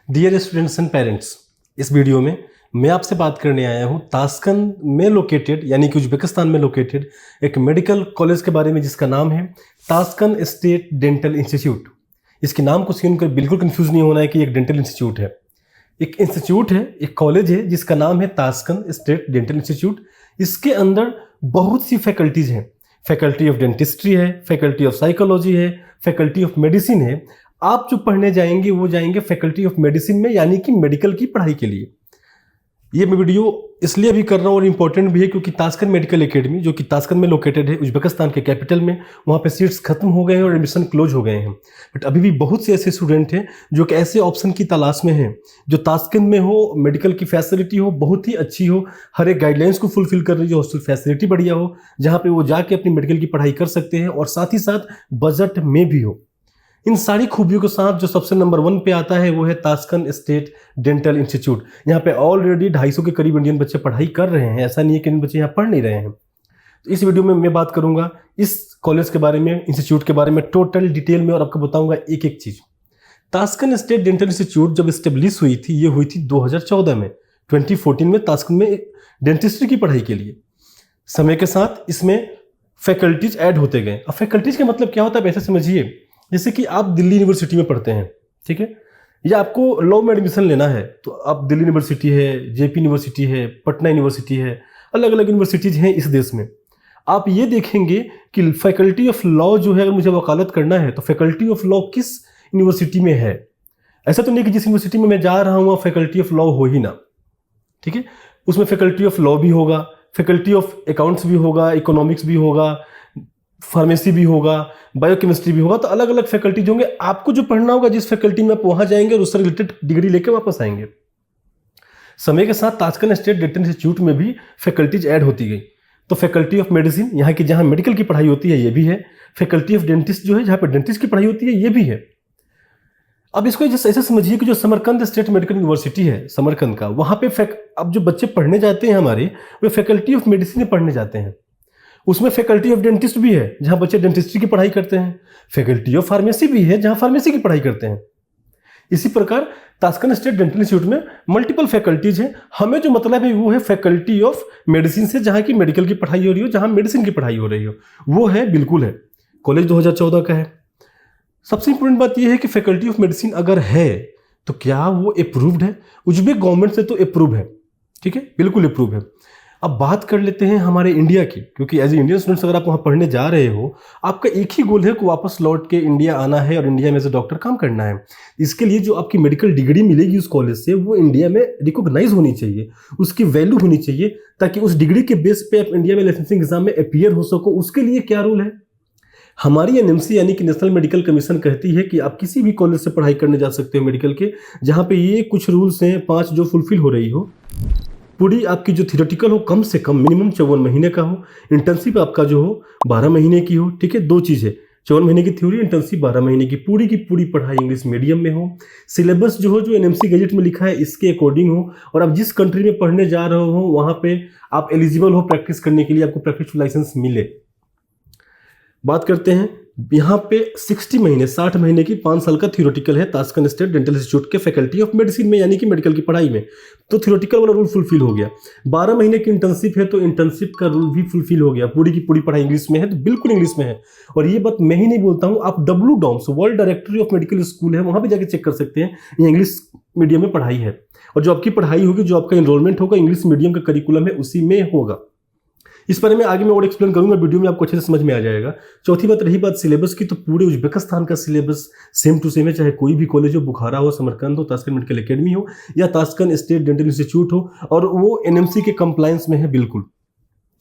Dear students and parents, इस video में मैं आपसे बात करने आया हूँ ताशकंद में लोकेटेड यानी कि उज्बेकिस्तान में लोकेटेड एक मेडिकल कॉलेज के बारे में जिसका नाम है ताशकंद स्टेट डेंटल इंस्टीट्यूट। इसके नाम को सुनकर बिल्कुल कंफ्यूज नहीं होना है कि एक डेंटल इंस्टीट्यूट है। एक इंस्टीट्यूट है, एक कॉलेज है जिसका नाम है ताशकंद स्टेट डेंटल इंस्टीट्यूट। इसके अंदर बहुत सी फैकल्टीज़ हैं। फैकल्टी ऑफ डेंटिस्ट्री है, फैकल्टी ऑफ साइकोलॉजी है, फैकल्टी ऑफ मेडिसिन है। आप जो पढ़ने जाएंगे वो जाएंगे फैकल्टी ऑफ मेडिसिन में यानी कि मेडिकल की पढ़ाई के लिए। ये मैं वीडियो इसलिए भी कर रहा हूँ और इम्पोर्टेंट भी है क्योंकि ताशकंद मेडिकल एकेडमी जो कि ताशकंद में लोकेटेड है उज्बेकिस्तान के कैपिटल में, वहाँ पे सीट्स खत्म हो गए हैं और एडमिशन क्लोज हो गए हैं। बट अभी भी बहुत से ऐसे स्टूडेंट हैं जो कि ऐसे ऑप्शन की तलाश में हैं जो ताशकंद में हो, मेडिकल की फैसिलिटी हो, बहुत ही अच्छी हो, हर एक गाइडलाइंस को फुलफिल कर रही हो, हॉस्टल फैसिलिटी बढ़िया हो, जहाँ पे वो जाके अपनी मेडिकल की पढ़ाई कर सकते हैं और साथ ही साथ बजट में भी हो। इन सारी खूबियों के साथ जो सबसे नंबर 1 पे आता है वो है ताशकंद स्टेट डेंटल इंस्टीट्यूट। यहाँ पे ऑलरेडी 250 के करीब इंडियन बच्चे पढ़ाई कर रहे हैं। ऐसा नहीं है कि इन बच्चे यहाँ पढ़ नहीं रहे हैं। तो इस वीडियो में मैं बात करूंगा इस कॉलेज के बारे में, इंस्टीट्यूट के बारे में टोटल डिटेल में और आपको बताऊंगा एक एक चीज। ताशकंद स्टेट डेंटल इंस्टीट्यूट जब स्टेब्लिश हुई थी, ये हुई थी 2014 में। 2014 में ताशकंद में डेंटिस्ट्री की पढ़ाई के लिए समय के साथ इसमें फैकल्टीज ऐड होते गए। अब फैकल्टीज का मतलब क्या होता है, ऐसे समझिए जैसे कि आप दिल्ली यूनिवर्सिटी में पढ़ते हैं, ठीक है, या आपको लॉ में एडमिशन लेना है तो आप दिल्ली यूनिवर्सिटी है, जेपी यूनिवर्सिटी है, पटना यूनिवर्सिटी है, अलग अलग यूनिवर्सिटीज़ हैं इस देश में। आप ये देखेंगे कि फैकल्टी ऑफ लॉ जो है, अगर मुझे वकालत करना है तो फैकल्टी ऑफ लॉ किस यूनिवर्सिटी में है। ऐसा तो नहीं कि जिस यूनिवर्सिटी में मैं जा रहा हूँ फैकल्टी ऑफ लॉ हो ही ना, ठीक है, उसमें फैकल्टी ऑफ लॉ भी होगा, फैकल्टी ऑफ अकाउंट्स भी होगा, इकोनॉमिक्स भी होगा, फार्मेसी भी होगा, बायोकेमिस्ट्री भी होगा। तो अलग अलग फैकल्टीज होंगे। आपको जो पढ़ना होगा जिस फैकल्टी में आप वहां जाएंगे और उससे रिलेटेड डिग्री लेकर वापस आएंगे। समय के साथ ताशकंद स्टेट डेंटल इंस्टीट्यूट में भी फैकल्टीज ऐड होती गई। तो फैकल्टी ऑफ मेडिसिन यहाँ की जहाँ मेडिकल की पढ़ाई होती है ये भी है। फैकल्टी ऑफ डेंटिस्ट जो है जहाँ पे डेंटिस्ट की पढ़ाई होती है ये भी है। अब इसको ऐसे समझिए कि जो समरकंद स्टेट मेडिकल यूनिवर्सिटी है समरकंद का, वहाँ पे अब जो बच्चे पढ़ने जाते हैं हमारे, वे फैकल्टी ऑफ मेडिसिन में पढ़ने जाते हैं। उसमें फैकल्टी ऑफ डेंटिस्ट भी है जहां बच्चे डेंटिस्ट्री की पढ़ाई करते हैं। फैकल्टी ऑफ फार्मेसी भी है जहां फार्मेसी की पढ़ाई करते हैं। इसी प्रकार ताशकंद स्टेट डेंटल इंस्टीट्यूट में मल्टीपल फैकल्टीज हैं। हमें जो मतलब है वो है फैकल्टी ऑफ मेडिसिन से, जहां की मेडिकल की पढ़ाई हो रही हो, जहां मेडिसिन की पढ़ाई हो रही हो, वो है बिल्कुल है। कॉलेज 2014 का है। सबसे इंपॉर्टेंट बात यह है कि फैकल्टी ऑफ मेडिसिन अगर है तो क्या वो अप्रूव्ड है? उज्बेक गवर्नमेंट से तो अप्रूव है, ठीक है, बिल्कुल अप्रूव है। अब बात कर लेते हैं हमारे इंडिया की, क्योंकि एज ए इंडियन स्टूडेंट्स अगर आप वहाँ पढ़ने जा रहे हो, आपका एक ही गोल है कि वापस लौट के इंडिया आना है और इंडिया में एज ए डॉक्टर काम करना है। इसके लिए जो आपकी मेडिकल डिग्री मिलेगी उस कॉलेज से, वो इंडिया में रिकॉग्नाइज होनी चाहिए, उसकी वैल्यू होनी चाहिए, ताकि उस डिग्री के बेस पे आप इंडिया में लाइसेंसिंग एग्जाम में अपीयर हो सको। उसके लिए क्या रूल है? हमारी एनएमसी यानी कि नेशनल मेडिकल कमीशन कहती है कि आप किसी भी कॉलेज से पढ़ाई करने जा सकते हो मेडिकल के, जहाँ पे ये कुछ रूल्स हैं 5 जो फुलफिल हो रही हो। पूरी आपकी जो थियोरेटिकल हो कम से कम मिनिमम 54 महीने का हो, इंटर्नशिप आपका जो हो 12 महीने की हो, ठीक है, 2 चीज़ है, 54 महीने की थ्योरी, इंटर्नशिप 12 महीने की, पूरी पढ़ाई इंग्लिश मीडियम में हो, सिलेबस जो हो जो एनएमसी गजेट में लिखा है इसके अकॉर्डिंग हो, और आप जिस कंट्री में पढ़ने जा रहे हो वहाँ पे आप एलिजिबल हो प्रैक्टिस करने के लिए, आपको प्रैक्टिस लाइसेंस मिले। बात करते हैं यहाँ पे 60 महीने 60 महीने की 5 साल का थियोरेटिकल है ताशकंद स्टेट डेंटल इंस्टीट्यूट के फैकल्टी ऑफ मेडिसिन में यानी कि मेडिकल की पढ़ाई में, तो थियोरेटिकल वाला रूल फुलफिल हो गया। 12 महीने की इंटर्नशिप है तो इंटर्नशिप का रूल भी फुलफिल हो गया। पूरी की पूरी पढ़ाई इंग्लिश में है तो बिल्कुल इंग्लिश में है। और ये बात मैं ही नहीं बोलता हूँ, आप WDOMS world directory of medical school है वहाँ पर जाकर चेक कर सकते हैं, ये इंग्लिश मीडियम में पढ़ाई है। और जो आपकी पढ़ाई होगी, जो आपका एनरोलमेंट होगा इंग्लिश मीडियम का करिकुलम है उसी में होगा। इस बारे में आगे मैं और एक्सप्लेन करूंगा, वीडियो में आपको अच्छे से समझ में आ जाएगा। चौथी बात रही बात सिलेबस की, तो पूरे उज्बेकिस्तान का सिलेबस सेम टू सेम है, चाहे कोई भी कॉलेज हो, बुखारा हो, समरकंद हो, ताशकंद मेडिकल एकेडमी हो या ताशकंद स्टेट डेंटल इंस्टीट्यूट हो, और वो एनएमसी के कंप्लायंस में है बिल्कुल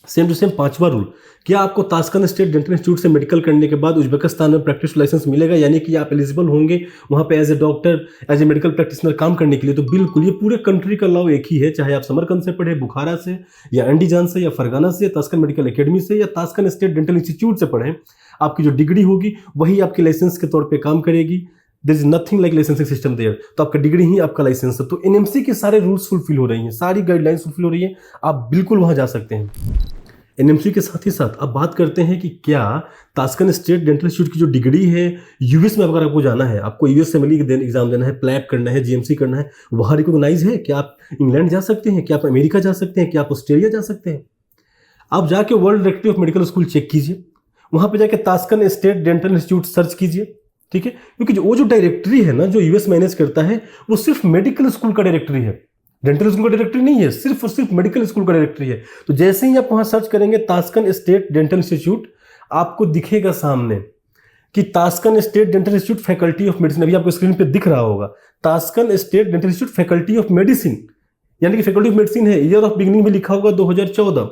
सेम टू सेम। 5वां रूल, क्या आपको ताशकंद स्टेट डेंटल इंस्टीट्यूट से मेडिकल करने के बाद उज्बेकिस्तान में प्रैक्टिस लाइसेंस मिलेगा, यानी कि आप एलिजिबल होंगे वहाँ पे as a doctor, as a medical practitioner काम करने के लिए। तो बिल्कुल ये पूरे कंट्री का लॉ एक ही है, चाहे आप समरकंद से पढ़े, बुखारा से या अंडीजान से या फरगाना से, ताशकंद मेडिकल एकेडमी से या ताशकंद स्टेट डेंटल इंस्टीट्यूट से पढ़े, आपकी जो डिग्री होगी वही आपकी लाइसेंस के तौर पर काम करेगी। There is nothing like licensing system there. तो आपका डिग्री ही आपका लाइसेंस है। तो एनएमसी के सारे रूल्स फुलफिल हो रही हैं, सारी गाइडलाइंस फुलफिल हो रही हैं, आप बिल्कुल वहाँ जा सकते हैं। एनएमसी के साथ ही साथ अब बात करते हैं कि क्या तास्कन स्टेट डेंटल इंस्टीट्यूट की जो डिग्री है यूएस में अगर आपको जाना है, आपको यूएस फैमिली एग्जाम देना है, प्लैब करना है, जीएमसी करना है, वहाँ रिकॉग्नाइज है? क्या आप इंग्लैंड जा सकते हैं? क्या आप अमेरिका जा सकते हैं? क्या आप ऑस्ट्रेलिया जा सकते हैं? आप जाके world directory of medical school check कीजिए, वहाँ पे जाके Tashkent state dental institute search कीजिए, ठीक है? क्योंकि जो डायरेक्टरी है ना, जो यूएस मैनेज करता है, वो सिर्फ मेडिकल स्कूल का डायरेक्टरी है, डेंटल स्कूल का डायरेक्टरी नहीं है, सिर्फ और सिर्फ मेडिकल स्कूल का डायरेक्टरी है। तो जैसे ही आप वहां सर्च करेंगे तास्कन स्टेट डेंटल इंस्टीट्यूट, आपको दिखेगा सामने कि Tashkent state dental Institute faculty of medicine, अभी आपको स्क्रीन पे दिख रहा होगा, Tashkent state dental Institute faculty of medicine, यानी कि फैकल्टी ऑफ मेडिसिन है। ईयर ऑफ बिगिनिंग में लिखा होगा 2014,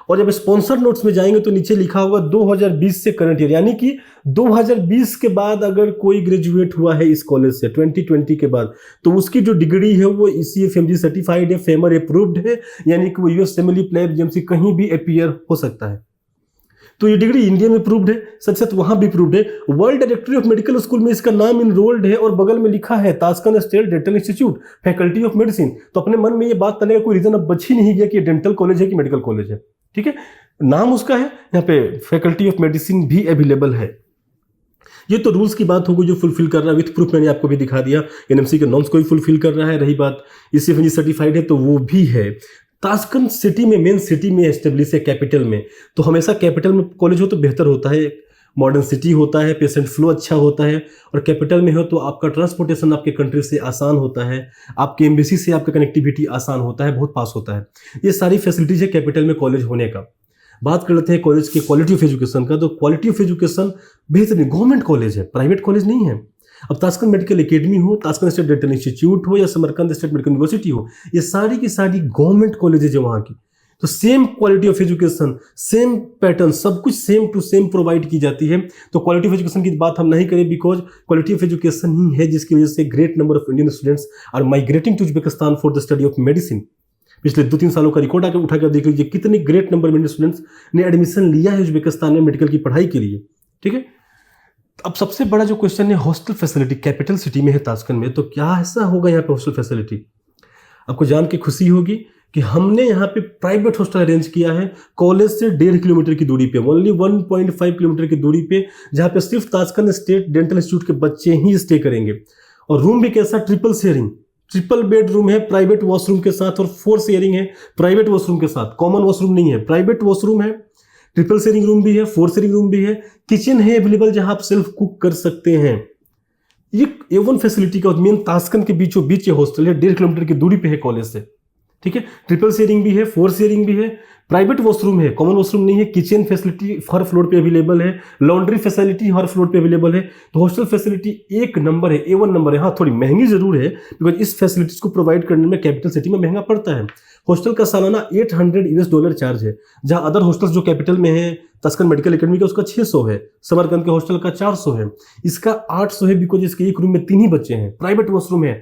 और जब स्पॉन्सर नोट्स में जाएंगे तो नीचे लिखा होगा 2020 से करंट ईयर, यानी कि 2020 के बाद अगर कोई ग्रेजुएट हुआ है इस कॉलेज से 2020 के बाद, तो उसकी जो डिग्री है वो ECFMG सर्टिफाइड है, फेमर अप्रूव्ड है, यानी कि वो यूएस फैमिली प्लैब जीएमसी कहीं भी अपीयर हो सकता है। तो ये डिग्री इंडिया में अप्रूव्ड है, साथ साथ वहां भी अप्रूव्ड है। World directory of medical school में इसका नाम इनरोल्ड है और बगल में लिखा है Tashkent state dental Institute faculty of medicine. तो अपने मन में ये बात करने का कोई रीजन अब बच ही नहीं गया कि डेंटल कॉलेज है कि मेडिकल कॉलेज है, ठीक है? नाम उसका है, यहाँ पे फैकल्टी ऑफ मेडिसिन भी अवेलेबल है। ये तो रूल्स की बात होगी जो फुलफिल कर रहा है, विथ प्रूफ मैंने आपको भी दिखा दिया, एनएमसी के नॉर्म्स को भी फुलफिल कर रहा है। रही बात ECFMG सर्टिफाइड है तो वो भी है। तास्कन सिटी में, मेन सिटी में एस्टेब्लिश है, कैपिटल में, तो हमेशा कैपिटल में कॉलेज हो तो बेहतर होता है, मॉडर्न सिटी होता है, पेशेंट फ्लो अच्छा होता है, और कैपिटल में हो तो आपका ट्रांसपोर्टेशन आपके कंट्री से आसान होता है, आपके एम्बेसी से आपका कनेक्टिविटी आसान होता है, बहुत पास होता है। ये सारी फैसिलिटीज है कैपिटल में कॉलेज होने का। बात कर लेते हैं कॉलेज की क्वालिटी ऑफ एजुकेशन का, तो क्वालिटी ऑफ एजुकेशन बेहतरीन, गवर्नमेंट कॉलेज है, प्राइवेट कॉलेज नहीं है। अब तास्कन मेडिकल एकेडमी हो, तास्कन स्टेट डेंटल इंस्टीट्यूट हो, या समरकंद स्टेट मेडिकल यूनिवर्सिटी हो, ये सारी की सारी गवर्नमेंट कॉलेजेज है वहाँ की। तो same quality of education, same pattern, सब कुछ सेम टू सेम प्रोवाइड की जाती है। तो क्वालिटी ऑफ एजुकेशन की बात हम नहीं करें, बिकॉज क्वालिटी ऑफ एजुकेशन ही है जिसकी वजह से great number of Indian students are migrating to Uzbekistan for the study of medicine. पिछले 2-3 सालों का रिकॉर्ड आकर उठाकर देख लीजिए कितने ग्रेट नंबर में इंडियन स्टूडेंट्स ने एडमिशन लिया है उज्बेकिस्तान में मेडिकल की पढ़ाई के लिए, ठीक है? अब सबसे बड़ा जो क्वेश्चन है हॉस्टल फैसिलिटी, कैपिटल सिटी में है तास्कन में, तो क्या ऐसा होगा यहाँ पे हॉस्टल फैसिलिटी? आपको जान के खुशी होगी कि हमने यहाँ पे प्राइवेट हॉस्टल अरेंज किया है कॉलेज से 1.5 किलोमीटर की दूरी पे, ओनली 1.5 किलोमीटर की दूरी पे, जहाँ पे सिर्फ तास्कन स्टेट डेंटल इंस्टीट्यूट के बच्चे ही स्टे करेंगे। और रूम भी कैसा, triple sharing, triple bed room है प्राइवेट वॉशरूम के साथ, और 4 शेयरिंग है प्राइवेट वॉशरूम के साथ, कॉमन वॉशरूम नहीं है, प्राइवेट वॉशरूम है, ट्रिपल शेयरिंग रूम भी है, 4 शेयरिंग रूम भी है, किचन है अवेलेबल जहां आप सेल्फ कुक कर सकते हैं। ये A1 फैसिलिटी का मेन तास्कन के बीचों बीच ये हॉस्टल है, 1.5 किलोमीटर की दूरी पे है कॉलेज से, ठीक है? ट्रिपल शेयरिंग भी है, 4 शेयरिंग भी है, प्राइवेट वॉशरूम है, कॉमन वॉशरूम नहीं है, किचन फैसिलिटी हर फ्लोर पे अवेलेबल है, लॉन्ड्री फैसिलिटी हर फ्लोर पे अवेलेबल है। तो हॉस्टल फैसिलिटी एक नंबर है, A1 नंबर है। हाँ, थोड़ी महंगी जरूर है, बिकॉज इस फैसिलिटीज को प्रोवाइड करने में कैपिटल सिटी में महंगा पड़ता है। हॉस्टल का सालाना $800 चार्ज है, जहां अदर हॉस्टल्स जो कैपिटल में है, तास्कन मेडिकल एकेडमी का उसका 600 है, समरकंद के हॉस्टल का 400 है, इसका 800 है, बिकॉज इसके एक रूम में 3 ही बच्चे हैं, प्राइवेट वॉशरूम है,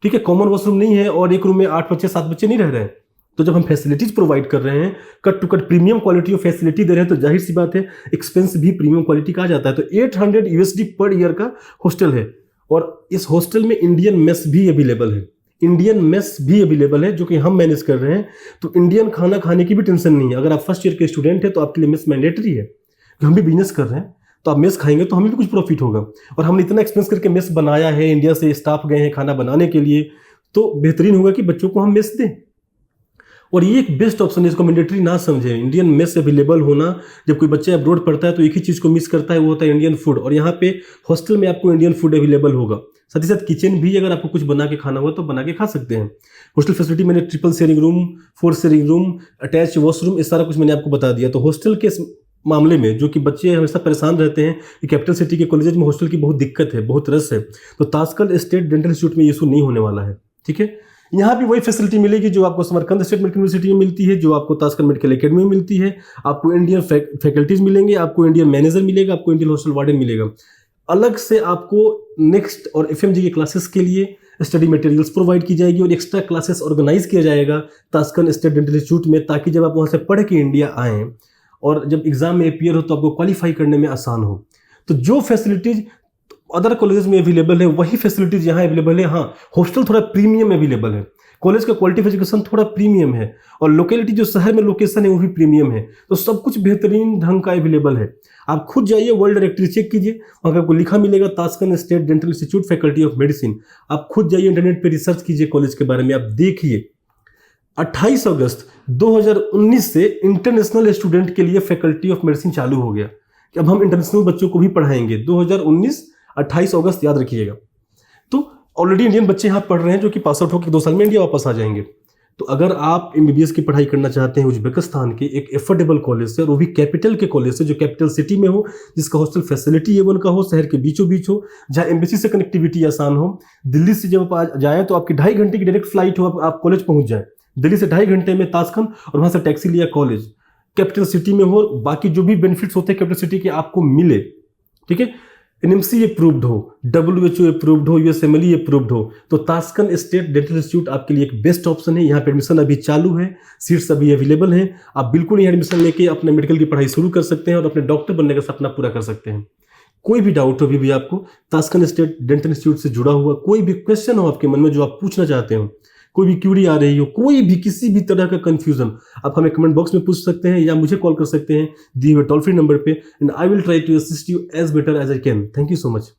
ठीक है? कॉमन वॉशरूम नहीं है, और एक रूम में 8 बच्चे 7 बच्चे नहीं रह रहे हैं। तो जब हम फैसिलिटीज प्रोवाइड कर रहे हैं, cut to cut premium quality of facility दे रहे हैं, तो जाहिर सी बात है एक्सपेंस भी प्रीमियम क्वालिटी का आ जाता है। तो $800 पर ईयर का हॉस्टल है, और इस हॉस्टल में इंडियन मेस भी अवेलेबल है, इंडियन मेस भी अवेलेबल है जो कि हम मैनेज कर रहे हैं। तो इंडियन खाना खाने की भी टेंशन नहीं है। अगर आप फर्स्ट ईयर के स्टूडेंट हैं तो आपके लिए मेस मैंडेटरी है, हम भी बिजनेस कर रहे हैं तो आप मेस खाएंगे तो हमें भी कुछ प्रॉफिट होगा। और हमने इतना एक्सपेंस करके मेस बनाया है, इंडिया से स्टाफ गए हैं खाना बनाने के लिए, तो बेहतरीन होगा कि बच्चों को हम मेस दें। और ये एक बेस्ट ऑप्शन है, इसको मैंडेटरी ना समझें। इंडियन मेस अवेलेबल होना, जब कोई बच्चा अब्रॉड पढ़ता है तो एक ही चीज़ को मिस करता है, वो होता है इंडियन फूड। और यहाँ पे हॉस्टल में आपको इंडियन फूड अवेलेबल होगा, साथ ही साथ किचन भी, अगर आपको कुछ बना के खाना हुआ तो बना के खा सकते हैं। हॉस्टल फैसिलिटी मैंने triple sharing room, 4 sharing room, attach washroom, ये सारा कुछ मैंने आपको बता दिया। तो हॉस्टल के मामले में जो कि बच्चे हमेशा परेशान रहते हैं कि कैपिटल सिटी के कॉलेज में हॉस्टल की बहुत दिक्कत है, बहुत रस है, तो तास्कन स्टेट डेंटल इंस्टीट्यूट में इशू नहीं होने वाला है, ठीक है? यहाँ भी वही फैसिलिटी मिलेगी जो आपको समरकंद स्टेट मेडिकल यूनिवर्सिटी में मिलती है, जो आपको तास्कन मेडिकल एकेडमी में मिलती है। आपको इंडियन फैकल्टीज मिलेंगे, आपको इंडियन मैनेजर मिलेगा, आपको इंडियन हॉस्टल वार्डन मिलेगा। अलग से आपको नेक्स्ट और FMG के क्लासेस के लिए स्टडी मटेरियल्स प्रोवाइड की जाएगी, और एक्स्ट्रा क्लासेस ऑर्गेनाइज किया जाएगा तास्कन स्टेट डेंटल इंस्टीट्यूट में, ताकि जब आप वहाँ से पढ़ के इंडिया आएँ और जब एग्जाम में अपीयर हो तो आपको क्वालिफाई करने में आसान हो। तो जो फैसिलिटीज अदर कॉलेजेस में अवेलेबल है वही फैसिलिटीज यहाँ अवेलेबल है। हाँ, हॉस्टल थोड़ा प्रीमियम अवेलेबल है, कॉलेज का क्वालिटी ऑफ एजुकेशन थोड़ा प्रीमियम है और लोकेलिटी जो शहर में लोकेशन है वो भी प्रीमियम है, तो सब कुछ बेहतरीन ढंग का अवेलेबल है। आप खुद जाइए, वर्ल्ड डायरेक्टरी चेक कीजिए, वहाँ आपको लिखा मिलेगा Tashkent state dental Institute faculty of medicine. आप खुद जाइए इंटरनेट पे रिसर्च कीजिए कॉलेज के बारे में, आप देखिए 28 अगस्त 2019 से इंटरनेशनल स्टूडेंट के लिए फैकल्टी ऑफ मेडिसिन चालू हो गया कि अब हम इंटरनेशनल बच्चों को भी पढ़ाएंगे। 2019 28 अगस्त याद रखिएगा। तो ऑलरेडी इंडियन बच्चे यहाँ पढ़ रहे हैं जो कि पास आउट होकर 2 साल में इंडिया वापस आ जाएंगे। तो अगर आप एमबीबीएस की पढ़ाई करना चाहते हैं उज्बेकिस्तान के एक एफोर्डेबल कॉलेज से, और वो भी कैपिटल के कॉलेज से जो कैपिटल सिटी में हो, जिसका हॉस्टल फैसिलिटी A1 का हो, शहर के बीचों बीच हो, जहाँ एम्बेसी से कनेक्टिविटी आसान हो। दिल्ली से जब आप जाए तो आपकी 2.5 घंटे की डायरेक्ट फ्लाइट हो, आप कॉलेज पहुंच जाए। दिल्ली से 2.5 घंटे में तास्कन, और वहां से टैक्सी लिया कॉलेज, कैपिटल सिटी में हो, बाकी जो भी बेनिफिट्स होते हैं कैपिटल सिटी के आपको मिले। ठीक है, NMC अप्रूव्ड हो, WHO अप्रूव्ड हो, USMLE अप्रूव्ड हो, तो तास्कन स्टेट डेंटल इंस्टीट्यूट आपके लिए एक बेस्ट ऑप्शन है। यहाँ पे एडमिशन अभी चालू है, सीट्स अभी अवेलेबल हैं। आप बिल्कुल यहाँ एडमिशन लेके अपने मेडिकल की पढ़ाई शुरू कर सकते हैं और अपने डॉक्टर बनने का सपना पूरा कर सकते हैं। कोई भी डाउट हो भी आपको तास्कन स्टेट डेंटल इंस्टीट्यूट से जुड़ा हुआ, कोई भी क्वेश्चन हो आपके मन में जो आप पूछना चाहते हो, कोई भी क्यूरी आ रही हो, कोई भी किसी भी तरह का कंफ्यूजन, आप हमें कमेंट बॉक्स में पूछ सकते हैं या मुझे कॉल कर सकते हैं दिए हुए टोल फ्री नंबर पे, and I will try to assist you as better as I can. Thank you so much.